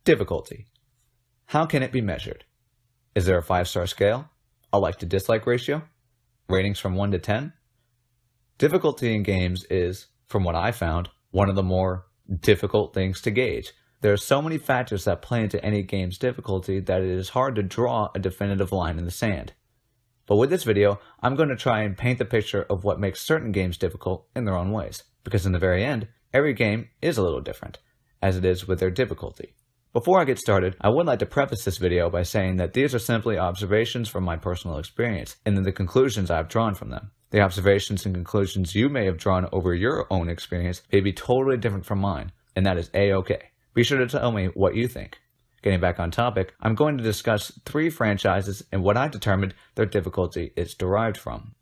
Difficulty. How can it be measured? Is there a 5-star scale? A like to dislike ratio? Ratings from 1 to 10? Difficulty in games is, from what I found, one of the more difficult things to gauge. There are so many factors that play into any game's difficulty that it is hard to draw a definitive line in the sand. But with this video, I'm going to try and paint the picture of what makes certain games difficult in their own ways. Because in the very end, every game is a little different, as it is with their difficulty. Before I get started, I would like to preface this video by saying that these are simply observations from my personal experience, and then the conclusions I've drawn from them. The observations and conclusions you may have drawn over your own experience may be totally different from mine, and that is A-okay. Be sure to tell me what you think. Getting back on topic, I'm going to discuss 3 franchises and what I determined their difficulty is derived from.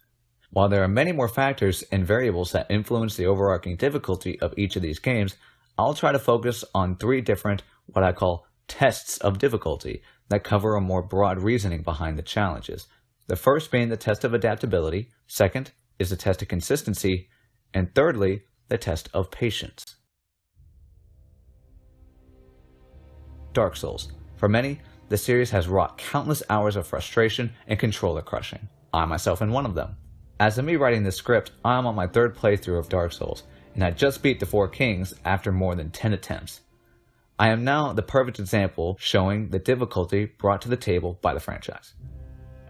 While there are many more factors and variables that influence the overarching difficulty of each of these games, I'll try to focus on 3 different, what I call, tests of difficulty that cover a more broad reasoning behind the challenges. The first being the test of adaptability, second is the test of consistency, and thirdly, the test of patience. Dark Souls. For many, the series has wrought countless hours of frustration and controller crushing. I myself am one of them. As of me writing this script, I am on my 3rd playthrough of Dark Souls, and I just beat the 4 Kings after more than 10 attempts. I am now the perfect example showing the difficulty brought to the table by the franchise.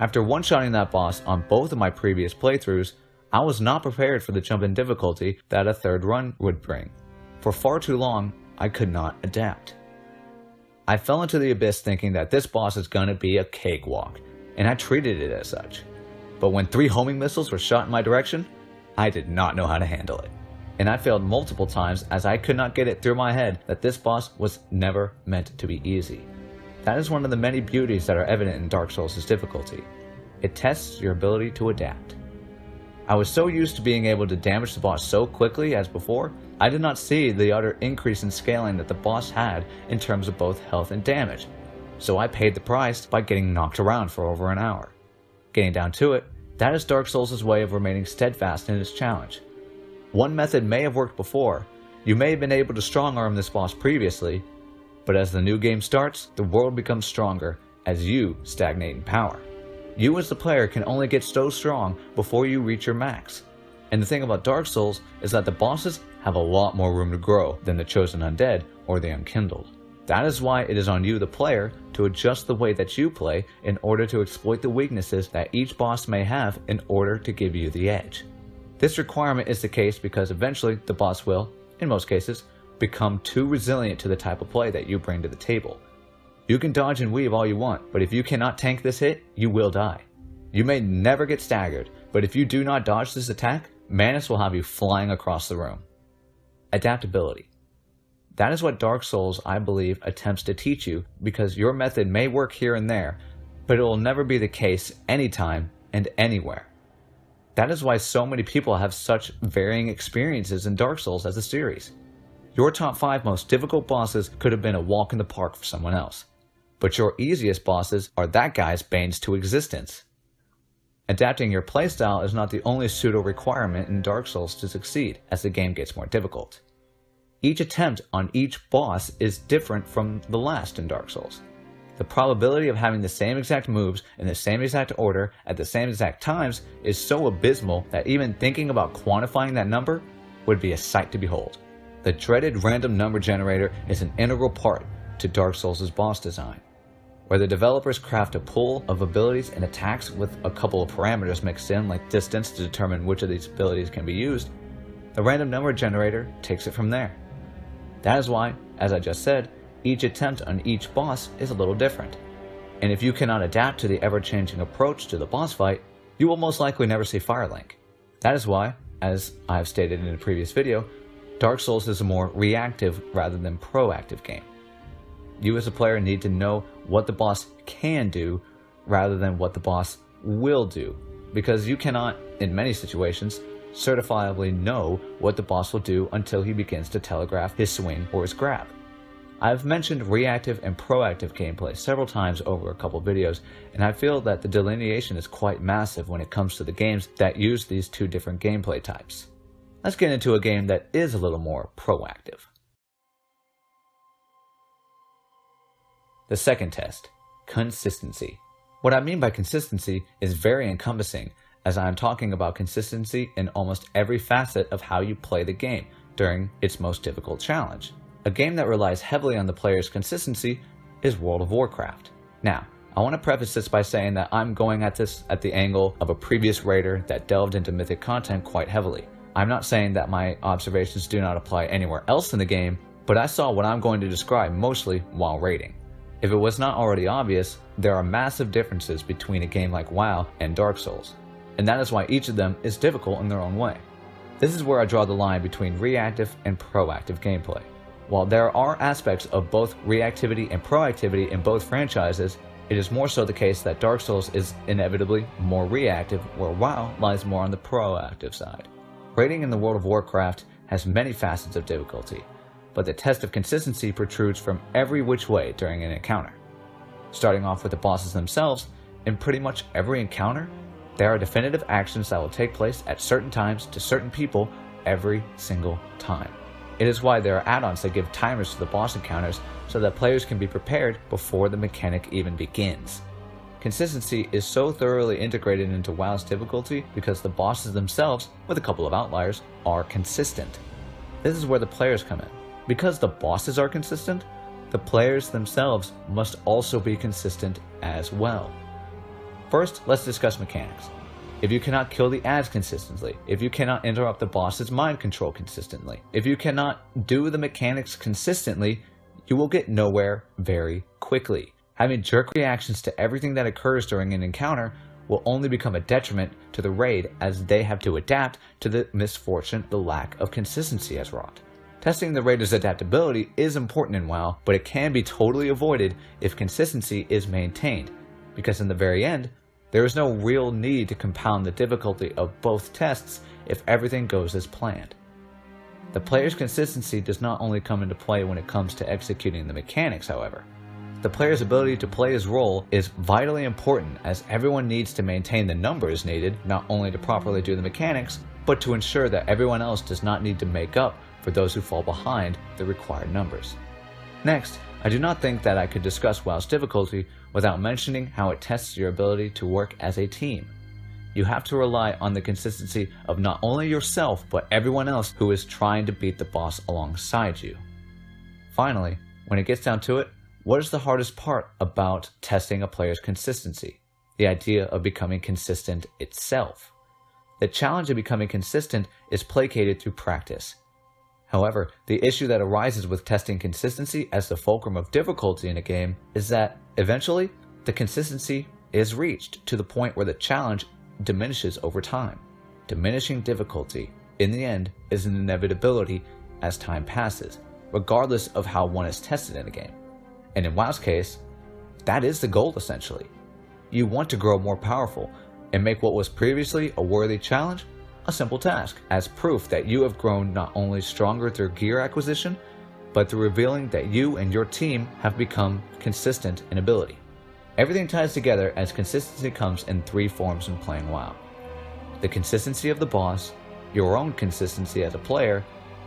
After one-shotting that boss on both of my previous playthroughs, I was not prepared for the jump in difficulty that a 3rd run would bring. For far too long, I could not adapt. I fell into the abyss thinking that this boss is gonna be a cakewalk, and I treated it as such. But when 3 homing missiles were shot in my direction, I did not know how to handle it. And I failed multiple times as I could not get it through my head that this boss was never meant to be easy. That is one of the many beauties that are evident in Dark Souls' difficulty. It tests your ability to adapt. I was so used to being able to damage the boss so quickly as before, I did not see the utter increase in scaling that the boss had in terms of both health and damage. So I paid the price by getting knocked around for over an hour. Getting down to it, that is Dark Souls' way of remaining steadfast in its challenge. One method may have worked before. You may have been able to strong-arm this boss previously, but as the new game starts, the world becomes stronger as you stagnate in power. You as the player can only get so strong before you reach your max. And the thing about Dark Souls is that the bosses have a lot more room to grow than the Chosen Undead or the Unkindled. That is why it is on you, the player, to adjust the way that you play in order to exploit the weaknesses that each boss may have in order to give you the edge. This requirement is the case because eventually the boss will, in most cases, become too resilient to the type of play that you bring to the table. You can dodge and weave all you want, but if you cannot tank this hit, you will die. You may never get staggered, but if you do not dodge this attack, Manus will have you flying across the room. Adaptability. That is what Dark Souls, I believe, attempts to teach you because your method may work here and there, but it will never be the case anytime and anywhere. That is why so many people have such varying experiences in Dark Souls as a series. Your top 5 most difficult bosses could have been a walk in the park for someone else, but your easiest bosses are that guy's banes to existence. Adapting your playstyle is not the only pseudo-requirement in Dark Souls to succeed as the game gets more difficult. Each attempt on each boss is different from the last in Dark Souls. The probability of having the same exact moves in the same exact order at the same exact times is so abysmal that even thinking about quantifying that number would be a sight to behold. The dreaded random number generator is an integral part to Dark Souls' boss design, where the developers craft a pool of abilities and attacks with a couple of parameters mixed in like distance to determine which of these abilities can be used. The random number generator takes it from there. That is why, as I just said, each attempt on each boss is a little different. And if you cannot adapt to the ever-changing approach to the boss fight, you will most likely never see Firelink. That is why, as I have stated in a previous video, Dark Souls is a more reactive rather than proactive game. You as a player need to know what the boss can do rather than what the boss will do, because you cannot, in many situations, certifiably know what the boss will do until he begins to telegraph his swing or his grab. I've mentioned reactive and proactive gameplay several times over a couple videos, and I feel that the delineation is quite massive when it comes to the games that use these 2 different gameplay types. Let's get into a game that is a little more proactive. The second test, consistency. What I mean by consistency is very encompassing, as I am talking about consistency in almost every facet of how you play the game during its most difficult challenge. A game that relies heavily on the player's consistency is World of Warcraft. Now, I want to preface this by saying that I'm going at this at the angle of a previous raider that delved into mythic content quite heavily. I'm not saying that my observations do not apply anywhere else in the game, but I saw what I'm going to describe mostly while raiding. If it was not already obvious, there are massive differences between a game like WoW and Dark Souls, and that is why each of them is difficult in their own way. This is where I draw the line between reactive and proactive gameplay. While there are aspects of both reactivity and proactivity in both franchises, it is more so the case that Dark Souls is inevitably more reactive, where WoW lies more on the proactive side. Raiding in the World of Warcraft has many facets of difficulty, but the test of consistency protrudes from every which way during an encounter. Starting off with the bosses themselves, in pretty much every encounter, there are definitive actions that will take place at certain times to certain people every single time. It is why there are add-ons that give timers to the boss encounters so that players can be prepared before the mechanic even begins. Consistency is so thoroughly integrated into WoW's difficulty because the bosses themselves, with a couple of outliers, are consistent. This is where the players come in. Because the bosses are consistent, the players themselves must also be consistent as well. First, let's discuss mechanics. If you cannot kill the ads consistently, if you cannot interrupt the boss's mind control consistently, if you cannot do the mechanics consistently, you will get nowhere very quickly. Having jerk reactions to everything that occurs during an encounter will only become a detriment to the raid, as they have to adapt to the misfortune the lack of consistency has wrought. Testing the raider's adaptability is important in WoW, but it can be totally avoided if consistency is maintained, because in the very end, there is no real need to compound the difficulty of both tests if everything goes as planned. The player's consistency does not only come into play when it comes to executing the mechanics, however. The player's ability to play his role is vitally important, as everyone needs to maintain the numbers needed not only to properly do the mechanics, but to ensure that everyone else does not need to make up for those who fall behind the required numbers. Next, I do not think that I could discuss WoW's difficulty without mentioning how it tests your ability to work as a team. You have to rely on the consistency of not only yourself, but everyone else who is trying to beat the boss alongside you. Finally, when it gets down to it, what is the hardest part about testing a player's consistency? The idea of becoming consistent itself. The challenge of becoming consistent is placated through practice. However, the issue that arises with testing consistency as the fulcrum of difficulty in a game is that, eventually, the consistency is reached to the point where the challenge diminishes over time. Diminishing difficulty, in the end, is an inevitability as time passes, regardless of how one is tested in a game. And in WoW's case, that is the goal essentially. You want to grow more powerful and make what was previously a worthy challenge a simple task, as proof that you have grown not only stronger through gear acquisition, but through revealing that you and your team have become consistent in ability. Everything ties together as consistency comes in three forms when playing WoW. The consistency of the boss, your own consistency as a player,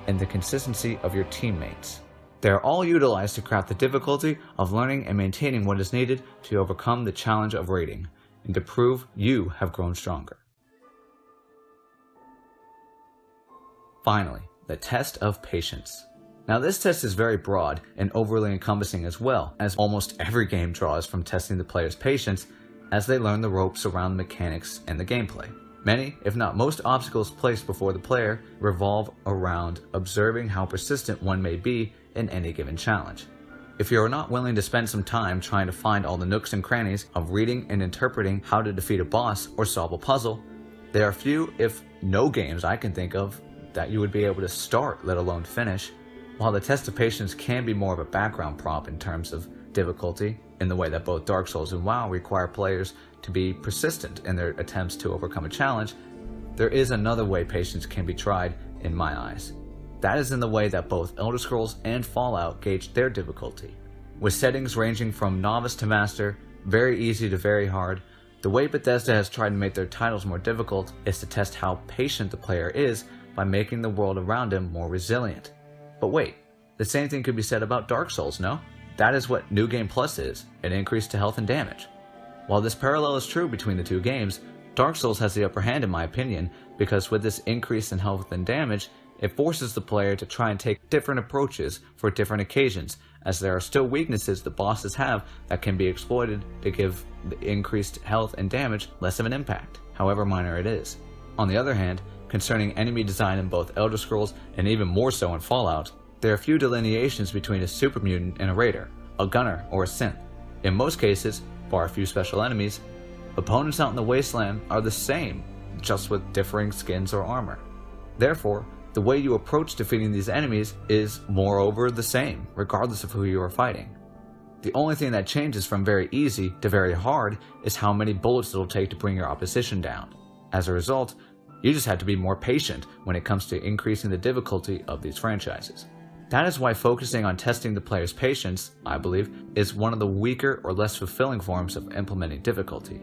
and the consistency of your teammates. They are all utilized to craft the difficulty of learning and maintaining what is needed to overcome the challenge of raiding, and to prove you have grown stronger. Finally, the test of patience. Now this test is very broad and overly encompassing as well, as almost every game draws from testing the player's patience as they learn the ropes around the mechanics and the gameplay. Many, if not most, obstacles placed before the player revolve around observing how persistent one may be in any given challenge. If you are not willing to spend some time trying to find all the nooks and crannies of reading and interpreting how to defeat a boss or solve a puzzle, there are few, if no games I can think of, that you would be able to start, let alone finish. While the test of patience can be more of a background prop in terms of difficulty, in the way that both Dark Souls and WoW require players to be persistent in their attempts to overcome a challenge, there is another way patience can be tried in my eyes. That is in the way that both Elder Scrolls and Fallout gauge their difficulty. With settings ranging from novice to master, very easy to very hard, the way Bethesda has tried to make their titles more difficult is to test how patient the player is by making the world around him more resilient. But wait, the same thing could be said about Dark Souls, no? that is what New Game Plus is, an increase to health and damage. While this parallel is true between the two games, Dark Souls has the upper hand in my opinion, because with this increase in health and damage, it forces the player to try and take different approaches for different occasions, as there are still weaknesses the bosses have that can be exploited to give the increased health and damage less of an impact, however minor it is. On the other hand, concerning enemy design in both Elder Scrolls and even more so in Fallout, there are few delineations between a super mutant and a raider, a gunner or a synth. In most cases, bar a few special enemies, opponents out in the wasteland are the same, just with differing skins or armor. Therefore, the way you approach defeating these enemies is moreover the same, regardless of who you are fighting. The only thing that changes from very easy to very hard is how many bullets it'll take to bring your opposition down. As a result, you just have to be more patient when it comes to increasing the difficulty of these franchises. That is why focusing on testing the player's patience, I believe, is one of the weaker or less fulfilling forms of implementing difficulty.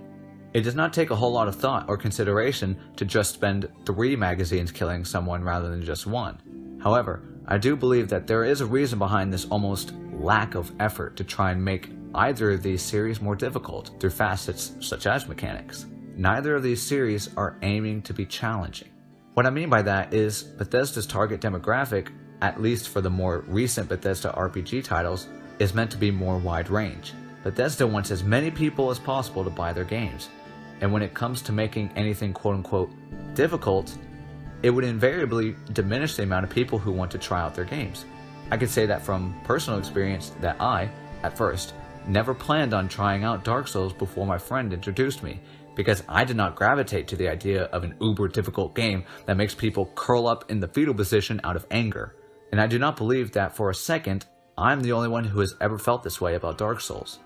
It does not take a whole lot of thought or consideration to just spend 3 magazines killing someone rather than just 1. However, I do believe that there is a reason behind this almost lack of effort to try and make either of these series more difficult through facets such as mechanics. Neither of these series are aiming to be challenging. What I mean by that is Bethesda's target demographic, at least for the more recent Bethesda RPG titles, is meant to be more wide range. Bethesda wants as many people as possible to buy their games, and when it comes to making anything quote-unquote difficult, it would invariably diminish the amount of people who want to try out their games. I could say that from personal experience that I, at first, never planned on trying out Dark Souls before my friend introduced me, because I did not gravitate to the idea of an uber difficult game that makes people curl up in the fetal position out of anger. And I do not believe that for a second, I'm the only one who has ever felt this way about Dark Souls.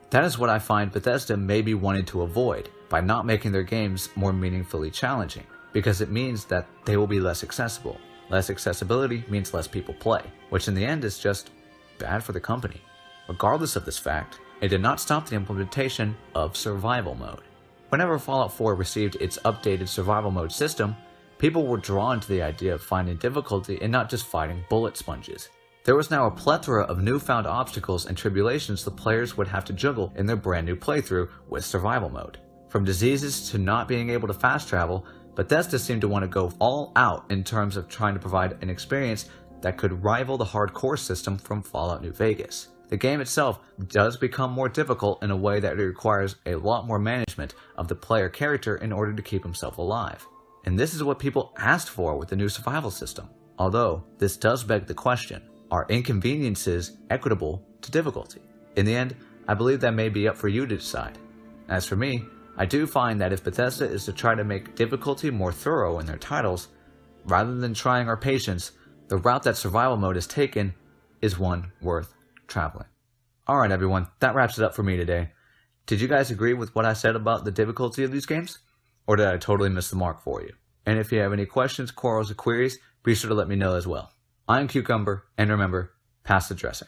That is what I find Bethesda may be wanting to avoid by not making their games more meaningfully challenging, because it means that they will be less accessible. Less accessibility means less people play, which in the end is just bad for the company. Regardless of this fact, it did not stop the implementation of survival mode. Whenever Fallout 4 received its updated survival mode system, people were drawn to the idea of finding difficulty and not just fighting bullet sponges. There was now a plethora of newfound obstacles and tribulations the players would have to juggle in their brand new playthrough with survival mode. From diseases to not being able to fast travel, Bethesda seemed to want to go all out in terms of trying to provide an experience that could rival the hardcore system from Fallout New Vegas. The game itself does become more difficult in a way that it requires a lot more management of the player character in order to keep himself alive. And this is what people asked for with the new survival system. Although, this does beg the question, are inconveniences equitable to difficulty? In the end, I believe that may be up for you to decide. As for me, I do find that if Bethesda is to try to make difficulty more thorough in their titles, rather than trying our patience, the route that survival mode has taken is one worth traveling. Alright everyone, that wraps it up for me today. Did you guys agree with what I said about the difficulty of these games? Or did I totally miss the mark for you? And if you have any questions, quarrels, or queries, be sure to let me know as well. I'm Cucumber, and remember, pass the dressing.